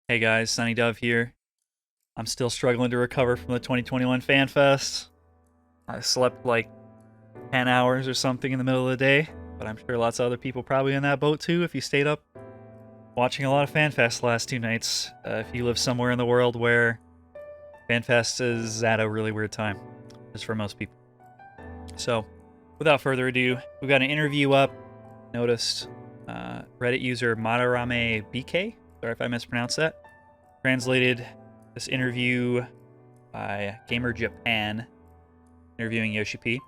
Hey guys, Sunny Dove here. I'm still struggling to recover from the 2021 Fan Fest. I slept like 10 hours or something in the middle of the day, but I'm sure lots of other people probably in that boat too if you stayed up watching a lot of Fan Fest the last 2 nights. If you live somewhere in the world where Fan Fest is at a really weird time, just for most people. So, without further ado, we've got an interview up. Noticed Reddit user Madarame BK. Sorry if I mispronounced that. Translated this interview by GamerJapan, interviewing Yoshi P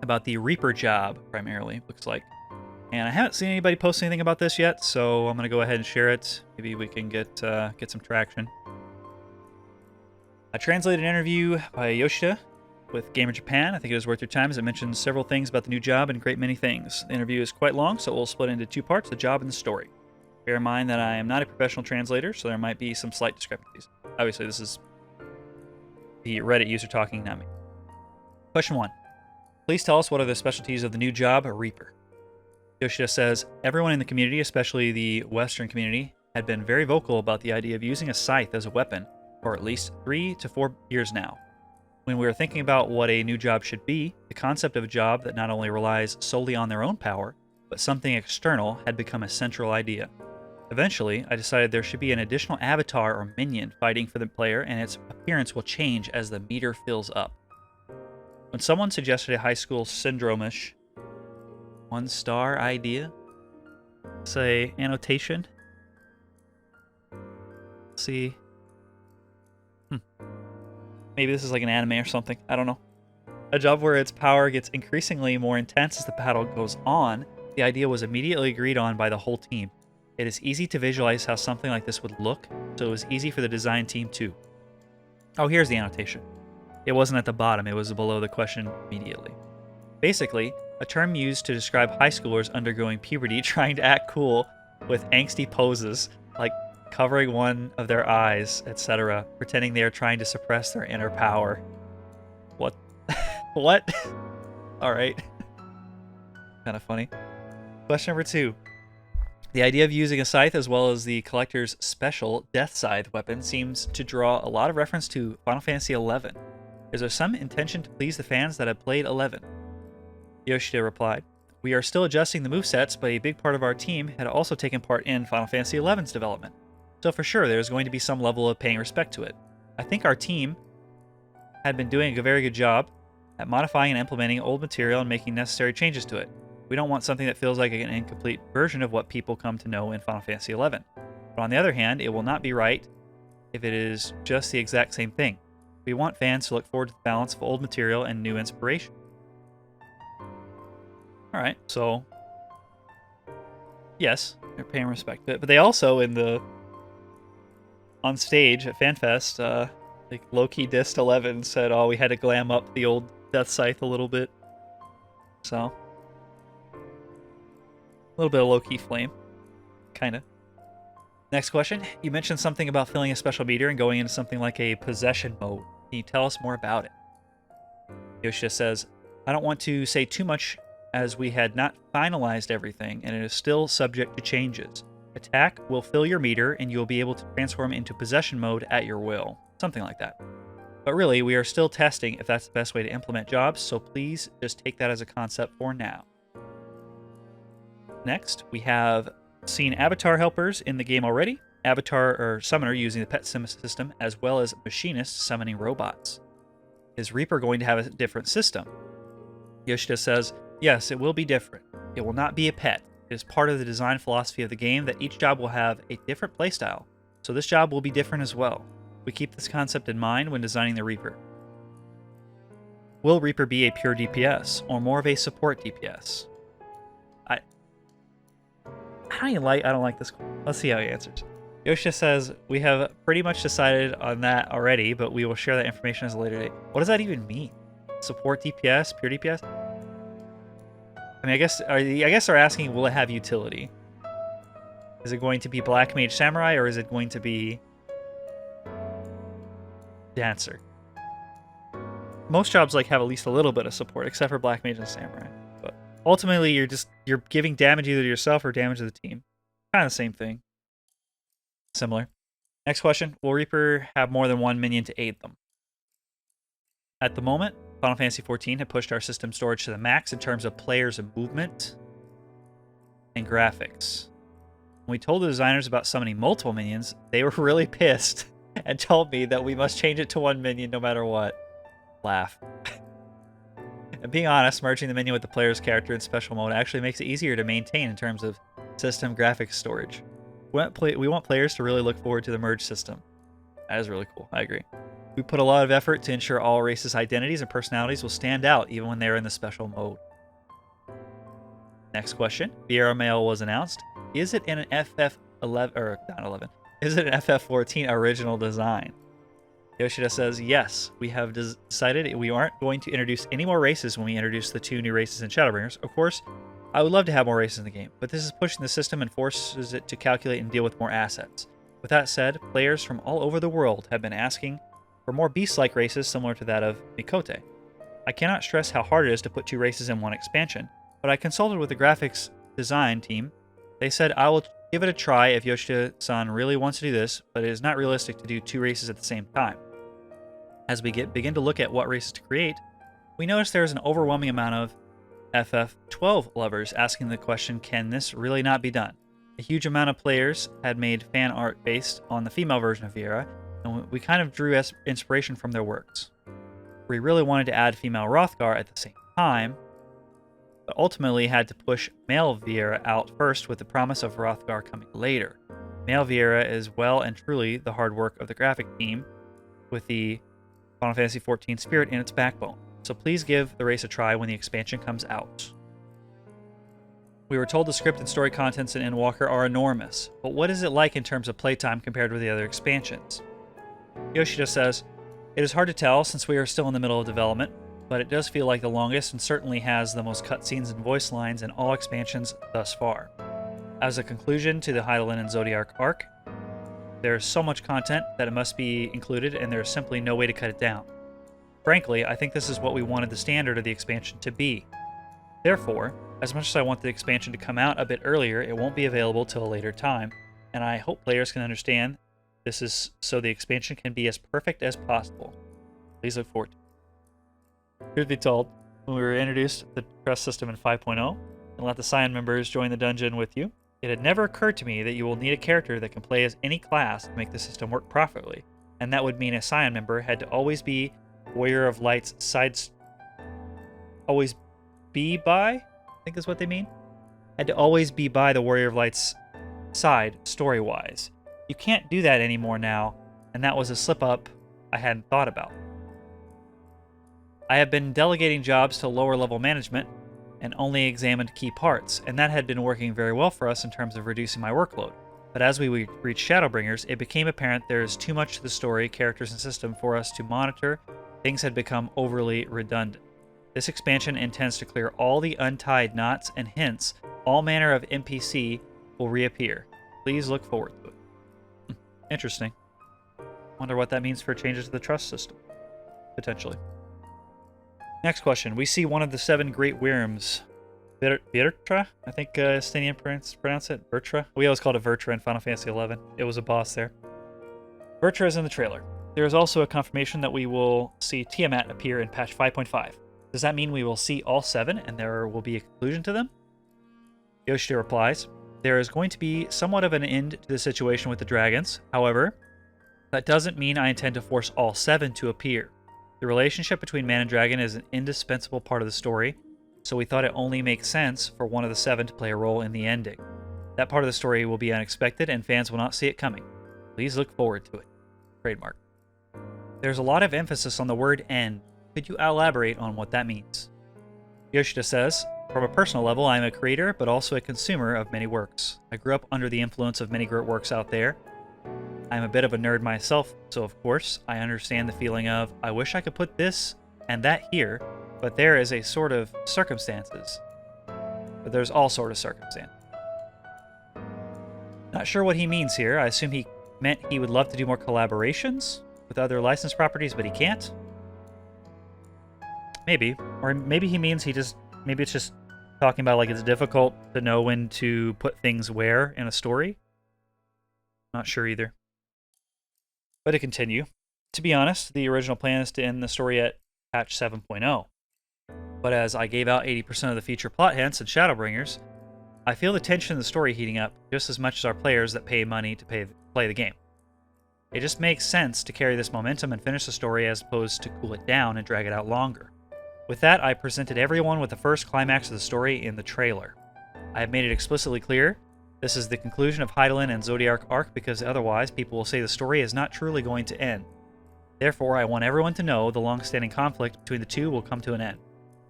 about the Reaper job, primarily, looks like. And I haven't seen anybody post anything about this yet, so I'm going to go ahead and share it. Maybe we can get some traction. A translated interview by Yoshida with GamerJapan. I think it is worth your time as it mentions several things about the new job and a great many things. The interview is quite long, so we'll split into two parts, the job and the story. Bear in mind that I am not a professional translator, so there might be some slight discrepancies. Obviously, this is the Reddit user talking, not me. Question 1. Please tell us what are the specialties of the new job, Reaper. Yoshida says, everyone in the community, especially the Western community, had been very vocal about the idea of using a scythe as a weapon for at least 3 to 4 years now. When we were thinking about what a new job should be, the concept of a job that not only relies solely on their own power, but something external had become a central idea. Eventually, I decided there should be an additional avatar or minion fighting for the player, and its appearance will change as the meter fills up. When someone suggested a high school syndrome-ish 1-star idea, say annotation. Let's see. Maybe this is like an anime or something. I don't know. A job where its power gets increasingly more intense as the battle goes on. The idea was immediately agreed on by the whole team. It is easy to visualize how something like this would look, so it was easy for the design team too. Oh, here's the annotation. It wasn't at the bottom, it was below the question immediately. Basically, a term used to describe high schoolers undergoing puberty trying to act cool with angsty poses, like covering one of their eyes, etc., pretending they are trying to suppress their inner power. What? What? Alright. Kind of funny. Question number 2. The idea of using a scythe as well as the collector's special Death Scythe weapon seems to draw a lot of reference to Final Fantasy XI. Is there some intention to please the fans that have played 11? Yoshida replied, we are still adjusting the movesets, but a big part of our team had also taken part in Final Fantasy XI's development. So for sure, there's going to be some level of paying respect to it. I think our team had been doing a very good job at modifying and implementing old material and making necessary changes to it. We don't want something that feels like an incomplete version of what people come to know in Final Fantasy XI. But on the other hand, it will not be right if it is just the exact same thing. We want fans to look forward to the balance of old material and new inspiration. Alright, so yes, they're paying respect to it. But they also, on stage at FanFest, like low-key dissed 11, said, oh, we had to glam up the old Death Scythe a little bit. So, a little bit of low-key flame. Kinda. Next question. You mentioned something about filling a special meter and going into something like a possession mode. Can you tell us more about it? Yoshida says, I don't want to say too much as we had not finalized everything and it is still subject to changes. Attack will fill your meter and you will be able to transform into possession mode at your will. Something like that. But really, we are still testing if that's the best way to implement jobs, so please just take that as a concept for now. Next, we have seen avatar helpers in the game already, avatar or summoner using the pet sim system, as well as machinists summoning robots. Is Reaper going to have a different system? Yoshida says, yes, it will be different. It will not be a pet. It is part of the design philosophy of the game that each job will have a different playstyle, so this job will be different as well. We keep this concept in mind when designing the Reaper. Will Reaper be a pure DPS, or more of a support DPS? I don't like this. Let's see how he answers. Yoshida says, we have pretty much decided on that already, but we will share that information as a later date. What does that even mean? Support DPS? Pure DPS? I mean, I guess they're asking, will it have utility? Is it going to be Black Mage Samurai, or is it going to be Dancer? Most jobs have at least a little bit of support, except for Black Mage and Samurai. But ultimately, you're giving damage either to yourself or damage to the team. Kind of the same thing. Similar. Next question. Will Reaper have more than one minion to aid them? At the moment, Final Fantasy XIV had pushed our system storage to the max in terms of players and movement and graphics. When we told the designers about summoning multiple minions, they were really pissed and told me that we must change it to one minion no matter what. Laugh. And being honest, merging the minion with the player's character in special mode actually makes it easier to maintain in terms of system graphics storage. We want players to really look forward to the merge system. That is really cool. I agree. We put a lot of effort to ensure all races' identities and personalities will stand out even when they're in the special mode. Next question. Vieira Male was announced. Is it in an FF11 or not 11? Is it an FF14 original design? Yoshida says yes. We have decided we aren't going to introduce any more races when we introduce the 2 new races in Shadowbringers. Of course, I would love to have more races in the game, but this is pushing the system and forces it to calculate and deal with more assets. With that said, players from all over the world have been asking for more beast-like races similar to that of Mikote. I cannot stress how hard it is to put 2 races in one expansion, but I consulted with the graphics design team. They said I will give it a try if Yoshida-san really wants to do this, but it is not realistic to do 2 races at the same time. As we begin to look at what races to create, we notice there is an overwhelming amount of FF12 lovers asking the question, can this really not be done? A huge amount of players had made fan art based on the female version of Vieira, and we kind of drew inspiration from their works. We really wanted to add female Hrothgar at the same time, but ultimately had to push male Vieira out first with the promise of Hrothgar coming later. Male Vieira is well and truly the hard work of the graphic team with the Final Fantasy XIV spirit in its backbone, so please give the race a try when the expansion comes out. We were told the script and story contents in Endwalker are enormous, but what is it like in terms of playtime compared with the other expansions? Yoshida says, it is hard to tell since we are still in the middle of development, but it does feel like the longest and certainly has the most cutscenes and voice lines in all expansions thus far. As a conclusion to the Hydaelyn and Zodiac arc, there is so much content that it must be included and there is simply no way to cut it down. Frankly, I think this is what we wanted the standard of the expansion to be. Therefore, as much as I want the expansion to come out a bit earlier, it won't be available till a later time, and I hope players can understand this is so the expansion can be as perfect as possible. Please look forward to it. Truth be told, when we were introduced to the quest system in 5.0 and let the Scion members join the dungeon with you, it had never occurred to me that you will need a character that can play as any class to make the system work properly, and that would mean a Scion member had to always be Warrior of Light's always be by? I think is what they mean. Had to always be by the Warrior of Light's side, story-wise. You can't do that anymore now, and that was a slip-up I hadn't thought about. I have been delegating jobs to lower-level management and only examined key parts, and that had been working very well for us in terms of reducing my workload. But as we reached Shadowbringers, it became apparent there is too much to the story, characters, and system for us to monitor. Things had become overly redundant. This expansion intends to clear all the untied knots and hence all manner of NPC will reappear. Please look forward to it. Interesting. Wonder what that means for changes to the trust system. Potentially. Next question. We see one of the 7 great Wyrms. Virtra? I think Estinian pronounce it. Virtra? We always called it Virtra in Final Fantasy XI. It was a boss there. Virtra is in the trailer. There is also a confirmation that we will see Tiamat appear in patch 5.5. Does that mean we will see all 7 and there will be a conclusion to them? Yoshida replies, there is going to be somewhat of an end to the situation with the dragons. However, that doesn't mean I intend to force all 7 to appear. The relationship between man and dragon is an indispensable part of the story, so we thought it only makes sense for one of the 7 to play a role in the ending. That part of the story will be unexpected and fans will not see it coming. Please look forward to it. Trademark. There's a lot of emphasis on the word end. Could you elaborate on what that means? Yoshida says, from a personal level, I am a creator, but also a consumer of many works. I grew up under the influence of many great works out there. I am a bit of a nerd myself, so of course, I understand the feeling of, I wish I could put this and that here, but there is a sort of circumstances. But there's all sort of circumstance. Not sure what he means here. I assume he meant he would love to do more collaborations with other licensed properties, but he can't? Maybe. Or maybe he means maybe it's just talking about like it's difficult to know when to put things where in a story. Not sure either. But to continue, to be honest, the original plan is to end the story at patch 7.0. But as I gave out 80% of the feature plot hints and Shadowbringers, I feel the tension in the story heating up just as much as our players that pay money to play the game. It just makes sense to carry this momentum and finish the story as opposed to cool it down and drag it out longer. With that, I presented everyone with the first climax of the story in the trailer. I have made it explicitly clear this is the conclusion of Hydaelyn and Zodiark arc because otherwise people will say the story is not truly going to end. Therefore, I want everyone to know the long-standing conflict between the two will come to an end.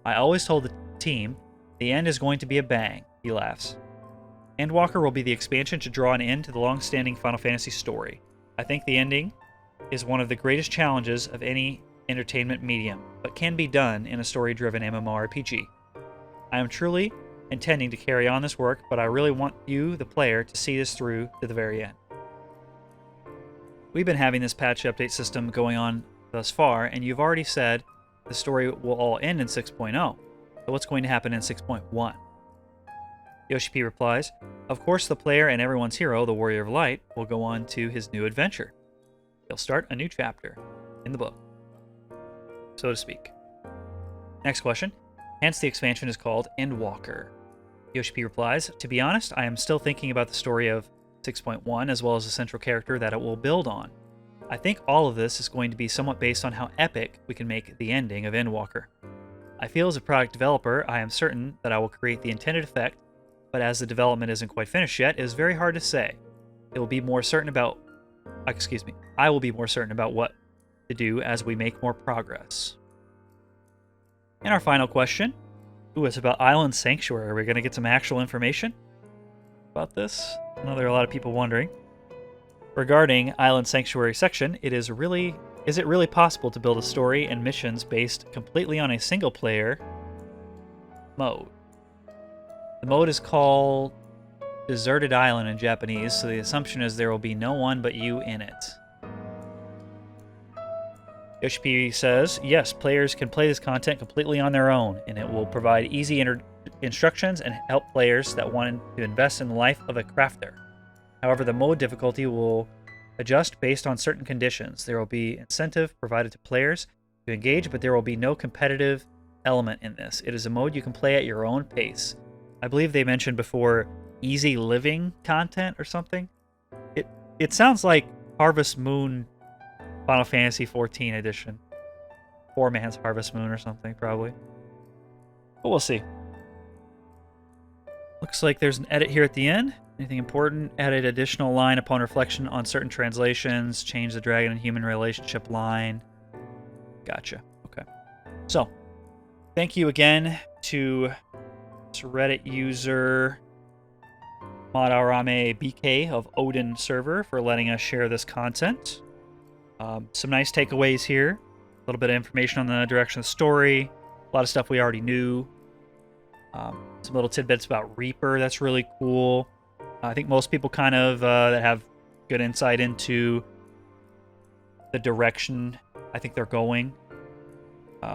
I always told the team, the end is going to be a bang, he laughs. Endwalker will be the expansion to draw an end to the long-standing Final Fantasy story. I think the ending is one of the greatest challenges of any entertainment medium, but can be done in a story-driven MMORPG. I am truly intending to carry on this work, but I really want you, the player, to see this through to the very end. We've been having this patch update system going on thus far, and you've already said the story will all end in 6.0. So what's going to happen in 6.1? Yoshi replies, of course the player and everyone's hero, the Warrior of Light, will go on to his new adventure. He'll start a new chapter in the book, so to speak. Next question. Hence the expansion is called Endwalker. Yoshi replies, to be honest, I am still thinking about the story of 6.1 as well as the central character that it will build on. I think all of this is going to be somewhat based on how epic we can make the ending of Endwalker. I feel as a product developer, I am certain that I will create the intended effect, but as the development isn't quite finished yet, it is very hard to say. I will be more certain about what to do as we make more progress. And our final question. Ooh, it's about Island Sanctuary. Are we going to get some actual information about this? I know there are a lot of people wondering. Regarding Island Sanctuary section, is it really possible to build a story and missions based completely on a single-player mode? The mode is called Deserted Island in Japanese, so the assumption is there will be no one but you in it. Yoshi says, yes, players can play this content completely on their own, and it will provide easy instructions and help players that want to invest in the life of a crafter. However, the mode difficulty will adjust based on certain conditions. There will be incentive provided to players to engage, but there will be no competitive element in this. It is a mode you can play at your own pace. I believe they mentioned before easy living content or something. It sounds like Harvest Moon Final Fantasy XIV edition. Poor man's Harvest Moon or something, probably. But we'll see. Looks like there's an edit here at the end. Anything important? Added additional line upon reflection on certain translations. Change the dragon and human relationship line. Gotcha. Okay. So, thank you again to Reddit user Madarame BK of Odin server for letting us share this content. Some nice takeaways here. A little bit of information on the direction of the story. A lot of stuff we already knew. Some little tidbits about Reaper. That's really cool. I think most people kind of that have good insight into the direction I think they're going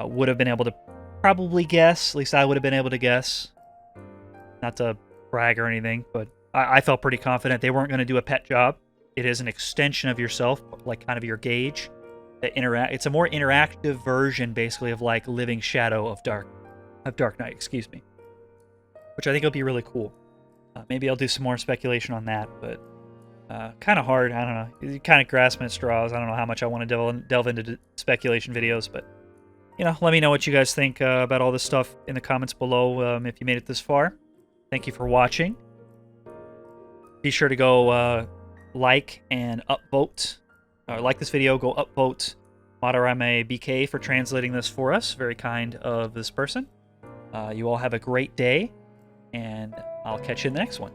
would have been able to probably guess. At least I would have been able to guess. Not to brag or anything, but I felt pretty confident they weren't going to do a pet job. It is an extension of yourself, like kind of your gauge. It's a more interactive version, basically, of like Living Shadow of Dark Knight, excuse me. Which I think will be really cool. Maybe I'll do some more speculation on that, but kind of hard. I don't know. You're kind of grasping at straws. I don't know how much I want to delve into speculation videos, but let me know what you guys think about all this stuff in the comments below if you made it this far. Thank you for watching. Be sure to go like and upvote. Like this video, go upvote Madarame BK for translating this for us. Very kind of this person. You all have a great day, and I'll catch you in the next one.